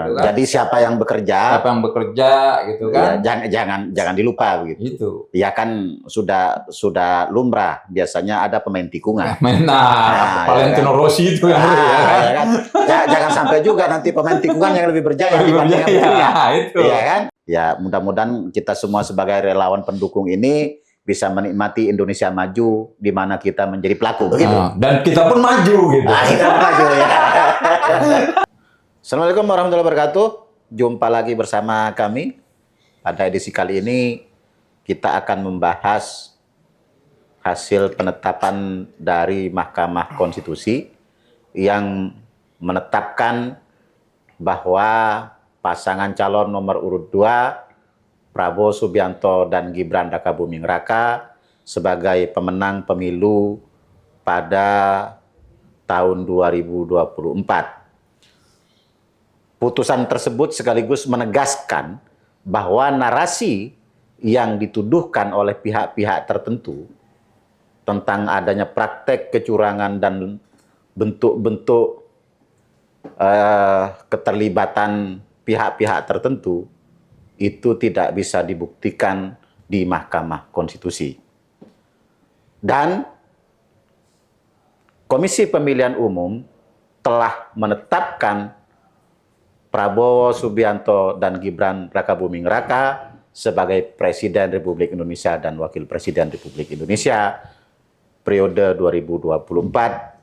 gitu kan. Jadi siapa yang bekerja gitu kan. Ya, jangan dilupa begitu. Gitu. Ya kan sudah lumrah biasanya ada pemain tikungan. Valentino Rossi itu yang ya kan. Jangan sampai juga nanti pemain tikungan yang lebih berjaya dibanding yang berjaya. Itu. Ya kan? Ya, mudah-mudahan kita semua sebagai relawan pendukung ini bisa menikmati Indonesia maju di mana kita menjadi pelaku begitu. Dan kita pun maju gitu. Kita pun maju ya. Assalamualaikum warahmatullahi wabarakatuh. Jumpa lagi bersama kami. Pada edisi kali ini kita akan membahas hasil penetapan dari Mahkamah Konstitusi yang menetapkan bahwa pasangan calon nomor urut 2 Prabowo Subianto dan Gibran Rakabuming Raka sebagai pemenang pemilu pada tahun 2024. Putusan tersebut sekaligus menegaskan bahwa narasi yang dituduhkan oleh pihak-pihak tertentu tentang adanya praktek kecurangan dan bentuk-bentuk keterlibatan pihak-pihak tertentu itu tidak bisa dibuktikan di Mahkamah Konstitusi. Dan Komisi Pemilihan Umum telah menetapkan Prabowo Subianto dan Gibran Rakabuming Raka sebagai Presiden Republik Indonesia dan Wakil Presiden Republik Indonesia periode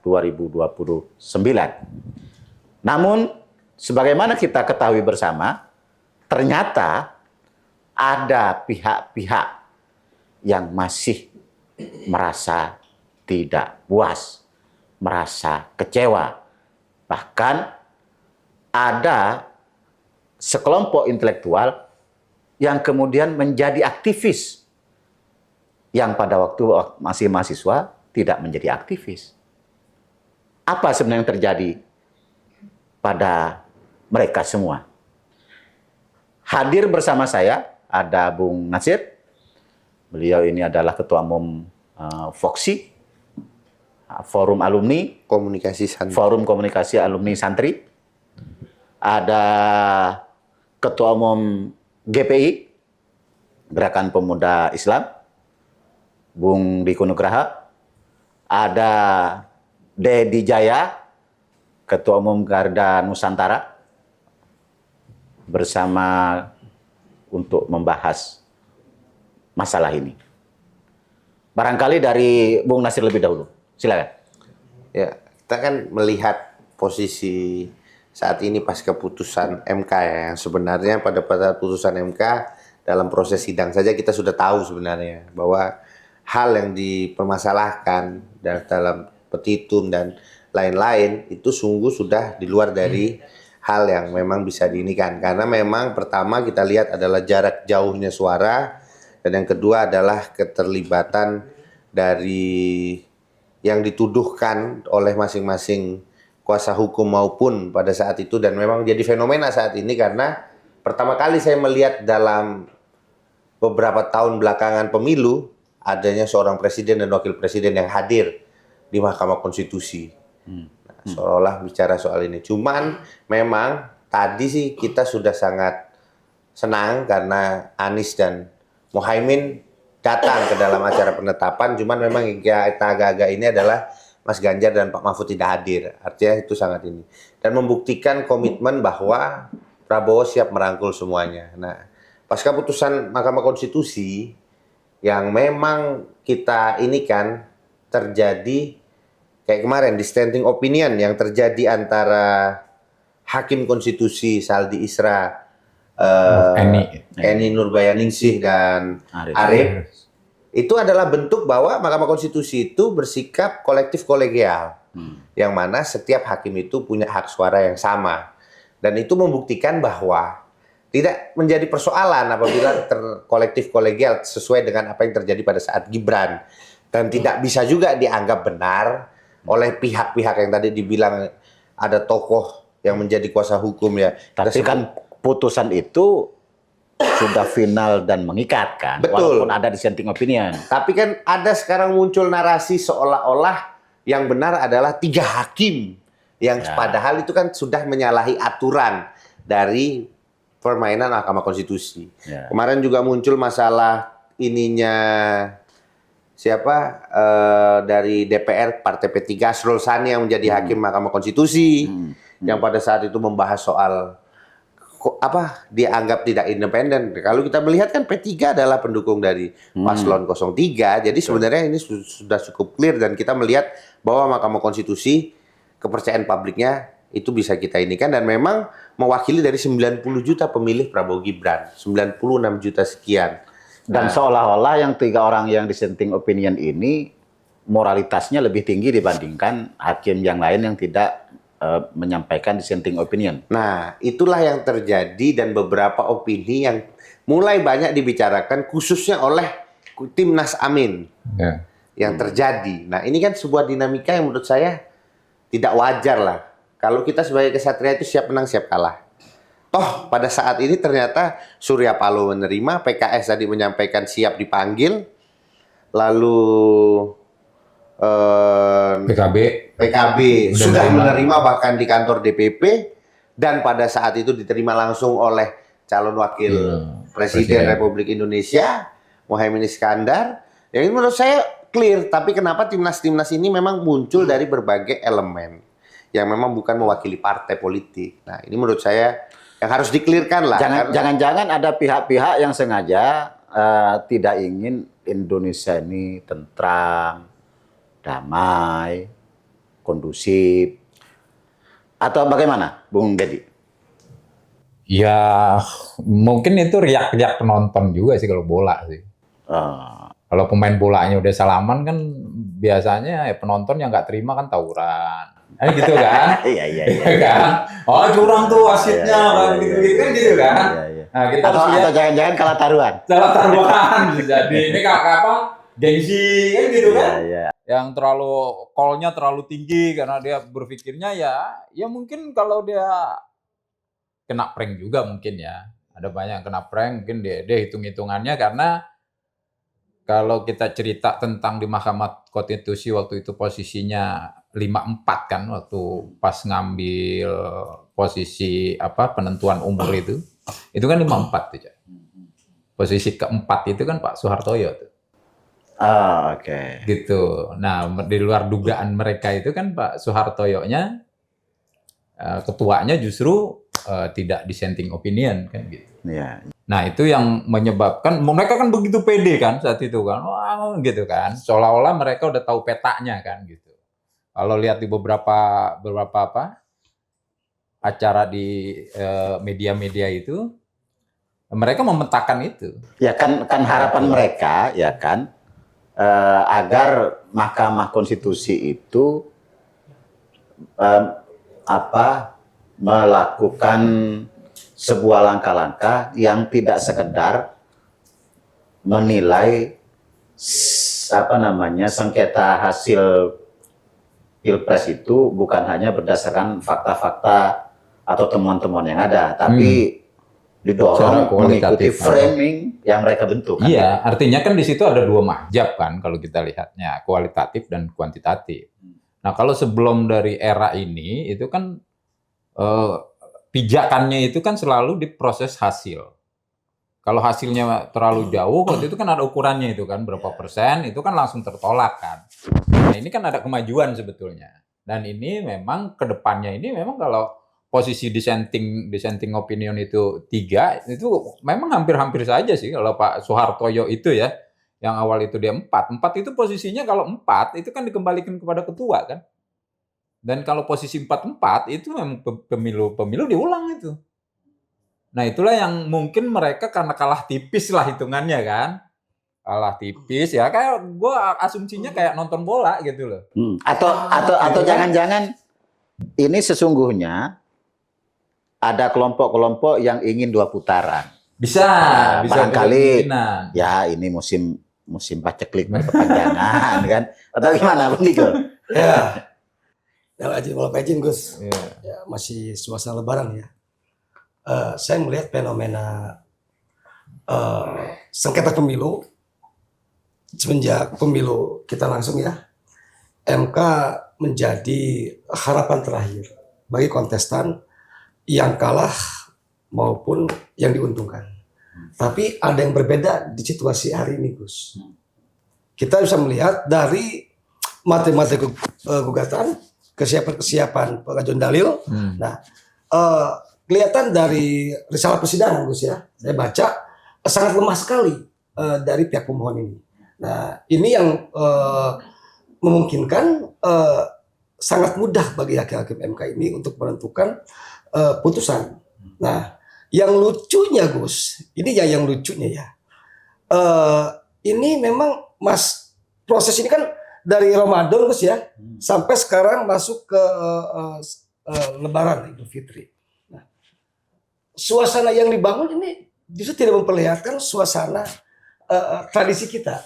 2024-2029. Namun, sebagaimana kita ketahui bersama, ternyata ada pihak-pihak yang masih merasa tidak puas, merasa kecewa. Bahkan ada sekelompok intelektual yang kemudian menjadi aktivis yang pada waktu masih mahasiswa tidak menjadi aktivis. Apa sebenarnya yang terjadi pada mereka semua? Hadir bersama saya ada Bung Nasir. Beliau ini adalah Ketua Umum Foksi, Forum Alumni Forum Komunikasi Alumni Santri. Ada Ketua Umum GPI, Gerakan Pemuda Islam, Bung Diko Nugraha. Ada Dedi Jaya, Ketua Umum Garda Nusantara, bersama untuk membahas masalah ini. Barangkali dari Bung Nasir lebih dahulu. Silakan. Ya, kita kan melihat posisi saat ini pasca putusan MK ya, yang sebenarnya pada putusan MK dalam proses sidang saja kita sudah tahu sebenarnya bahwa hal yang dipermasalahkan dalam petitum dan lain-lain itu sungguh sudah di luar dari hal yang memang bisa diinikan. Karena memang pertama kita lihat adalah jarak jauhnya suara, dan yang kedua adalah keterlibatan dari yang dituduhkan oleh masing-masing kuasa hukum maupun pada saat itu, dan memang jadi fenomena saat ini karena pertama kali saya melihat dalam beberapa tahun belakangan pemilu adanya seorang presiden dan wakil presiden yang hadir di Mahkamah Konstitusi. Seolah-olah bicara soal ini. Cuman memang tadi sih kita sudah sangat senang karena Anies dan Muhaimin datang ke dalam acara penetapan. Cuman memang yang kita agak-agak ini adalah Mas Ganjar dan Pak Mahfud tidak hadir. Artinya itu sangat ini. Dan membuktikan komitmen bahwa Prabowo siap merangkul semuanya. Nah, pasca putusan Mahkamah Konstitusi yang memang kita ini kan terjadi kayak kemarin dissenting opinion yang terjadi antara Hakim Konstitusi Saldi Isra, Eni Nurbayaningsih dan Arif. Itu adalah bentuk bahwa Mahkamah Konstitusi itu bersikap kolektif kolegial, yang mana setiap hakim itu punya hak suara yang sama, dan itu membuktikan bahwa tidak menjadi persoalan apabila kolektif kolegial sesuai dengan apa yang terjadi pada saat Gibran, dan tidak bisa juga dianggap benar oleh pihak-pihak yang tadi dibilang ada tokoh yang menjadi kuasa hukum ya. Tapi kan putusan itu sudah final dan mengikat kan, betul, walaupun ada dissenting opinion. Tapi kan ada sekarang muncul narasi seolah-olah yang benar adalah 3 hakim yang padahal itu kan sudah menyalahi aturan dari permainan Mahkamah Konstitusi. Ya. Kemarin juga muncul masalah ininya siapa dari DPR Partai P3 Asrul Sani yang menjadi hakim Mahkamah Konstitusi yang pada saat itu membahas soal dianggap tidak independen. Kalau kita melihat kan P3 adalah pendukung dari Paslon 03, jadi sebenarnya ini sudah cukup clear dan kita melihat bahwa Mahkamah Konstitusi kepercayaan publiknya itu bisa kita inikan dan memang mewakili dari 90 juta pemilih Prabowo Gibran, 96 juta sekian. Dan seolah-olah yang 3 orang yang dissenting opinion ini moralitasnya lebih tinggi dibandingkan hakim yang lain yang tidak menyampaikan dissenting opinion. Nah, itulah yang terjadi dan beberapa opini yang mulai banyak dibicarakan khususnya oleh Timnas Amin yang terjadi. Nah, ini kan sebuah dinamika yang menurut saya tidak wajar lah. Kalau kita sebagai kesatria itu siap menang, siap kalah. Toh, pada saat ini ternyata Surya Paloh menerima, PKS tadi menyampaikan siap dipanggil, lalu PKB sudah menerima bahkan di kantor DPP dan pada saat itu diterima langsung oleh calon wakil Presiden Republik Indonesia Muhaimin Iskandar. Yang ini menurut saya clear, tapi kenapa timnas-timnas ini memang muncul dari berbagai elemen yang memang bukan mewakili partai politik. Nah, ini menurut saya yang harus dikelirkan lah. Jangan-jangan ada pihak-pihak yang sengaja tidak ingin Indonesia ini tentram, damai, kondusif, atau bagaimana, Bung Deddy? Ya, mungkin itu riak-riak penonton juga sih kalau bola sih. Kalau pemain bolanya udah salaman kan biasanya ya penonton yang nggak terima kan tawuran. Gitu kan? Iya. Kan? Oh, curang tuh wasitnya, gitu-gitu kan gitu kan? Nah, kita atau jangan-jangan kalah taruhan. Kalah taruhan jadi ini apa? Gengsi kan gitu kan? Iya. Yang terlalu call-nya terlalu tinggi karena dia berpikirnya ya mungkin kalau dia kena prank juga mungkin ya. Ada banyak yang kena prank, mungkin dia hitung-hitungannya karena kalau kita cerita tentang di Mahkamah Konstitusi waktu itu posisinya 54 kan waktu pas ngambil posisi penentuan umur itu kan 54 tuh. Posisi keempat itu kan Pak Soehartoyo tuh. Oke. Gitu. Nah, di luar dugaan mereka itu kan Pak Soehartoyo-nya ketuanya justru tidak dissenting opinion kan gitu. Iya. Nah, itu yang menyebabkan mereka kan begitu pede kan saat itu kan. Wah, gitu kan. Seolah-olah mereka udah tahu petanya kan gitu. Kalau lihat di beberapa acara di media-media itu mereka memetakan itu. Ya kan harapan mereka ya kan agar Mahkamah Konstitusi itu melakukan sebuah langkah-langkah yang tidak sekedar menilai sengketa hasil Pilpres itu bukan hanya berdasarkan fakta-fakta atau temuan-temuan yang ada, tapi didorong mengikuti framing yang mereka bentuk. Iya, artinya kan di situ ada dua mahjab kan kalau kita lihatnya, kualitatif dan kuantitatif. Nah, kalau sebelum dari era ini itu kan pijakannya itu kan selalu di proses hasil. Kalau hasilnya terlalu jauh, waktu itu kan ada ukurannya itu kan, berapa persen, itu kan langsung tertolak kan. Nah, ini kan ada kemajuan sebetulnya. Dan ini memang ke depannya ini memang kalau posisi dissenting opinion itu 3, itu memang hampir-hampir saja sih kalau Pak Soehartoyo itu ya, yang awal itu dia 4 itu posisinya kalau 4 itu kan dikembalikan kepada ketua kan. Dan kalau posisi 4 itu memang pemilu diulang itu. Nah, itulah yang mungkin mereka karena kalah tipis lah hitungannya kan. Kalah tipis ya, kayak gue asumsinya kayak nonton bola gitu loh. Atau jangan-jangan ini sesungguhnya ada kelompok-kelompok yang ingin 2 putaran. Bisa barangkali ya ini musim paceklik berkepanjangan kan. Atau gimana Bang Diko? Ya. Kalau pejin Gus, ya, masih suasana lebaran ya. Saya melihat fenomena sengketa pemilu semenjak pemilu kita langsung ya, MK menjadi harapan terakhir bagi kontestan yang kalah maupun yang diuntungkan. Tapi ada yang berbeda di situasi hari ini, Gus. Kita bisa melihat dari materi-materi gugatan, kesiapan pengajuan dalil. Nah, kelihatan dari risalah persidangan, Gus ya, saya baca sangat lemah sekali dari pihak pemohon ini. Nah, ini yang memungkinkan sangat mudah bagi hakim-hakim MK ini untuk menentukan putusan. Nah, yang lucunya, Gus, ini yang lucunya ya. Ini memang proses ini kan dari Ramadan, Gus ya, sampai sekarang masuk ke Lebaran Idul Fitri. Nah, suasana yang dibangun ini justru tidak memperlihatkan suasana tradisi kita.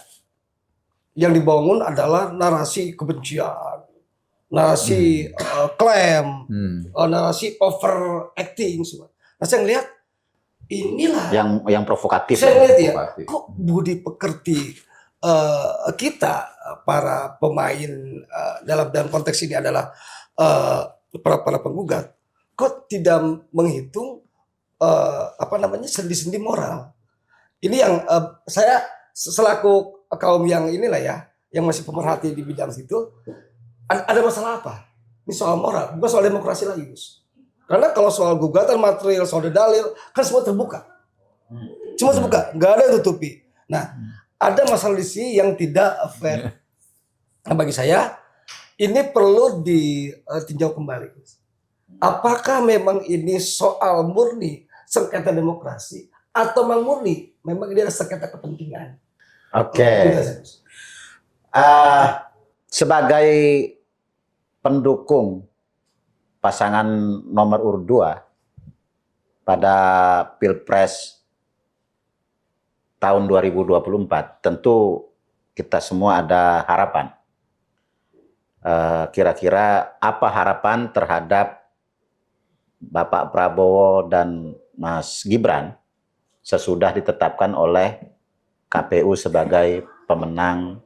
Yang dibangun adalah narasi kebencian, narasi klaim, narasi overacting semua. Nah, saya ngelihat inilah yang provokatif. saya ngelihat ya, kok budi pekerti kita para pemain dalam konteks ini adalah para penggugat, kok tidak menghitung sendi-sendi moral. Ini yang saya selaku kaum yang inilah ya, yang masih pemerhati di bidang situ, ada masalah apa? Ini soal moral, bukan soal demokrasi lagi, Gus. Karena kalau soal gugatan material, soal dalil, kan semua terbuka. Semua terbuka, nggak ada yang tutupi. Nah, ada masalah di sini yang tidak fair. Nah, bagi saya, ini perlu ditinjau kembali. Apakah memang ini soal murni sengketa demokrasi, atau memang murni memang ini adalah sengketa kepentingan? Oke. Sebagai pendukung pasangan nomor urut 2 pada Pilpres tahun 2024, tentu kita semua ada harapan. Kira-kira apa harapan terhadap Bapak Prabowo dan Mas Gibran sesudah ditetapkan oleh KPU sebagai pemenang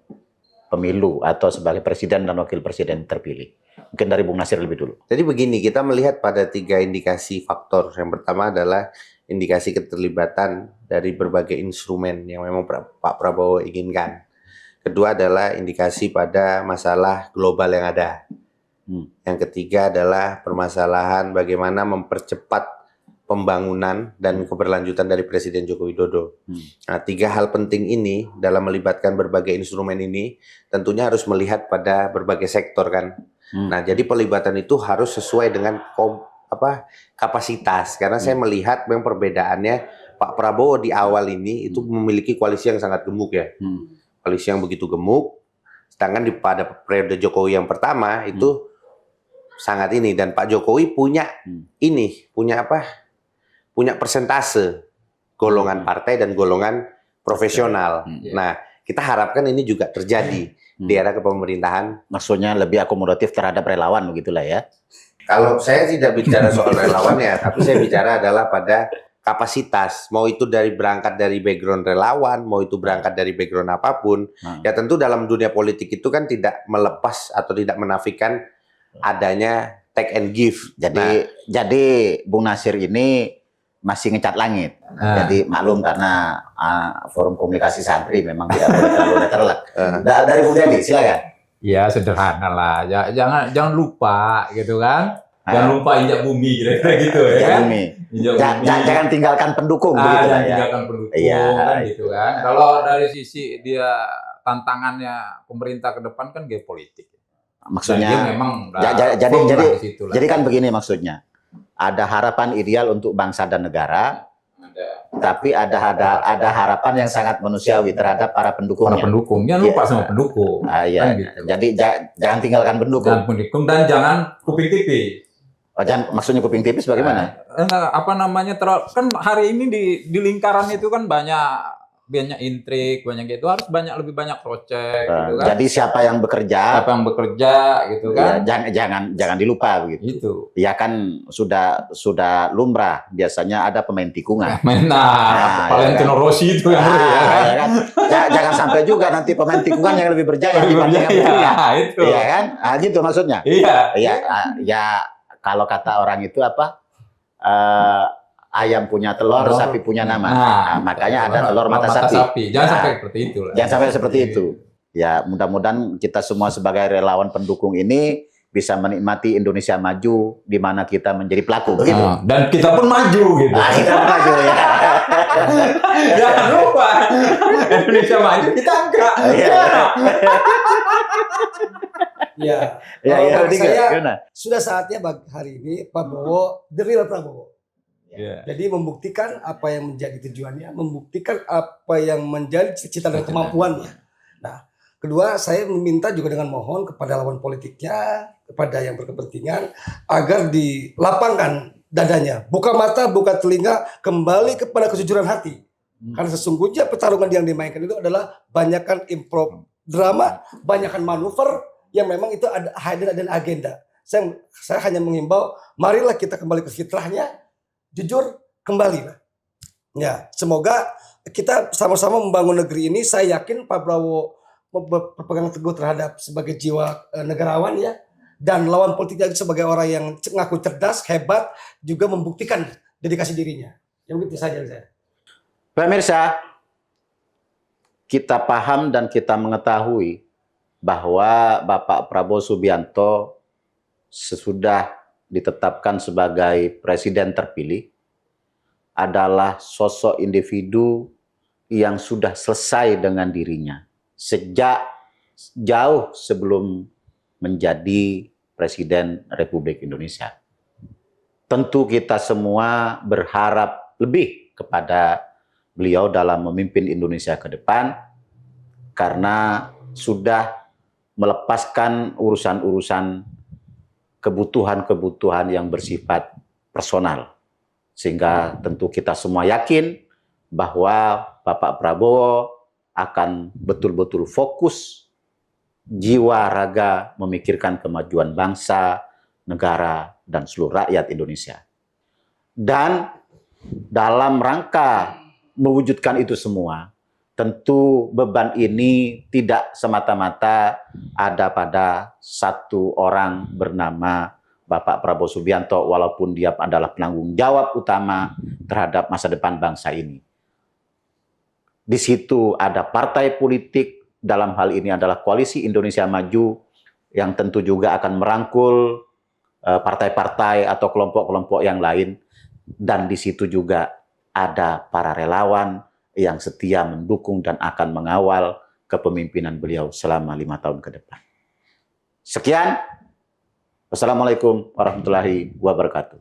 pemilu atau sebagai presiden dan wakil presiden terpilih? Mungkin dari Bung Nasir lebih dulu. Jadi begini, kita melihat pada 3 indikasi faktor. Yang pertama adalah indikasi keterlibatan dari berbagai instrumen yang memang Pak Prabowo inginkan. Kedua adalah indikasi pada masalah global yang ada. Yang ketiga adalah permasalahan bagaimana mempercepat pembangunan dan keberlanjutan dari Presiden Joko Widodo. Nah, 3 hal penting ini dalam melibatkan berbagai instrumen ini tentunya harus melihat pada berbagai sektor kan. Nah, jadi pelibatan itu harus sesuai dengan kapasitas. Karena saya melihat memang perbedaannya Pak Prabowo di awal ini itu memiliki koalisi yang sangat gemuk ya. Koalisi yang begitu gemuk. Sedangkan pada periode Jokowi yang pertama itu sangat ini, dan Pak Jokowi punya punya persentase golongan partai dan golongan profesional. Nah, kita harapkan ini juga terjadi di era kepemerintahan. Maksudnya lebih akomodatif terhadap relawan begitulah ya. Kalau saya tidak bicara soal relawannya, tapi saya bicara adalah pada kapasitas. Mau itu berangkat dari background relawan, mau itu berangkat dari background apapun. Ya tentu dalam dunia politik itu kan tidak melepas atau tidak menafikan adanya take and give. Jadi Bung Nasir ini masih ngecat langit. Jadi maklum karena forum komunikasi santri memang tidak boleh terlalu terlek. Dari Bung Dedi, silakan. Ya sederhana lah, jangan lupa gitu kan. Jangan lupa injak bumi kira-kira gitu ya kan. Jangan tinggalkan pendukung begitu jangan ya. tinggalkan pendukung kan gitu kan. Kalau dari sisi dia tantangannya pemerintah ke depan kan geopolitik. Maksudnya dia memang jadi kan begini maksudnya. Ada harapan ideal untuk bangsa dan negara, tapi ada harapan yang sangat manusiawi terhadap para pendukungnya. Para pendukung, jangan lupa sama pendukung. Iya. Kan gitu. Jadi jangan tinggalkan pendukung. Jangan pendukung dan jangan kuping tipis. Maksudnya kuping tipis bagaimana? Kan hari ini di lingkaran itu kan banyak intrik, banyak gitu, harus lebih banyak project gitu kan. Jadi siapa yang bekerja gitu kan. Ya, jangan dilupa begitu. Itu. Ya kan sudah lumrah biasanya ada pemain tikungan. Valentino Rossi itu yang kan. Jangan sampai juga nanti pemain tikungan yang lebih berjaya dibanding yang berjaya. Itu. Iya kan? Gitu maksudnya. Iya. Ya kalau kata orang itu ayam punya telur, sapi punya nama. Nah, makanya ada telur mata sapi. Jangan Nah, sampai seperti itu lah. Jangan sampai seperti itu. Ya, mudah-mudahan kita semua sebagai relawan pendukung ini bisa menikmati Indonesia maju di mana kita menjadi pelaku begitu. Dan kita pun maju gitu. Nah, kita maju ya. Jangan lupa Indonesia maju kita enggak. Ya. Ya, Kalau ya, bagi Diga, saya gimana? sudah saatnya hari ini Prabowo, the real Prabowo. Iya. Jadi membuktikan apa yang menjadi tujuannya, membuktikan apa yang menjadi cita-cita dan kemampuannya. Nah, kedua, saya meminta juga dengan mohon kepada lawan politiknya, kepada yang berkepentingan, agar dilapangkan dadanya, buka mata, buka telinga, kembali kepada kejujuran hati. Karena sesungguhnya pertarungan yang dimainkan itu adalah banyakkan improv drama, banyakkan manuver yang memang itu ada hidden dan agenda. Saya hanya mengimbau, marilah kita kembali ke fitrahnya, jujur kembali lah. Ya, semoga kita sama-sama membangun negeri ini. Saya yakin Pak Prabowo berpegang teguh terhadap sebagai jiwa negarawan ya, dan lawan politiknya sebagai orang yang ngaku cerdas, hebat, juga membuktikan dedikasi dirinya. Ya begitu saja saya. Pemirsa, kita paham dan kita mengetahui bahwa Bapak Prabowo Subianto sesudah ditetapkan sebagai presiden terpilih adalah sosok individu yang sudah selesai dengan dirinya sejak jauh sebelum menjadi Presiden Republik Indonesia. Tentu kita semua berharap lebih kepada beliau dalam memimpin Indonesia ke depan karena sudah melepaskan urusan-urusan kebutuhan-kebutuhan yang bersifat personal. Sehingga tentu kita semua yakin bahwa Bapak Prabowo akan betul-betul fokus jiwa raga memikirkan kemajuan bangsa, negara, dan seluruh rakyat Indonesia. Dan dalam rangka mewujudkan itu semua, tentu beban ini tidak semata-mata ada pada satu orang bernama Bapak Prabowo Subianto, walaupun dia adalah penanggung jawab utama terhadap masa depan bangsa ini. Di situ ada partai politik, dalam hal ini adalah Koalisi Indonesia Maju, yang tentu juga akan merangkul partai-partai atau kelompok-kelompok yang lain. Dan di situ juga ada para relawan yang setia mendukung dan akan mengawal kepemimpinan beliau selama 5 tahun ke depan. Sekian. Wassalamualaikum warahmatullahi wabarakatuh.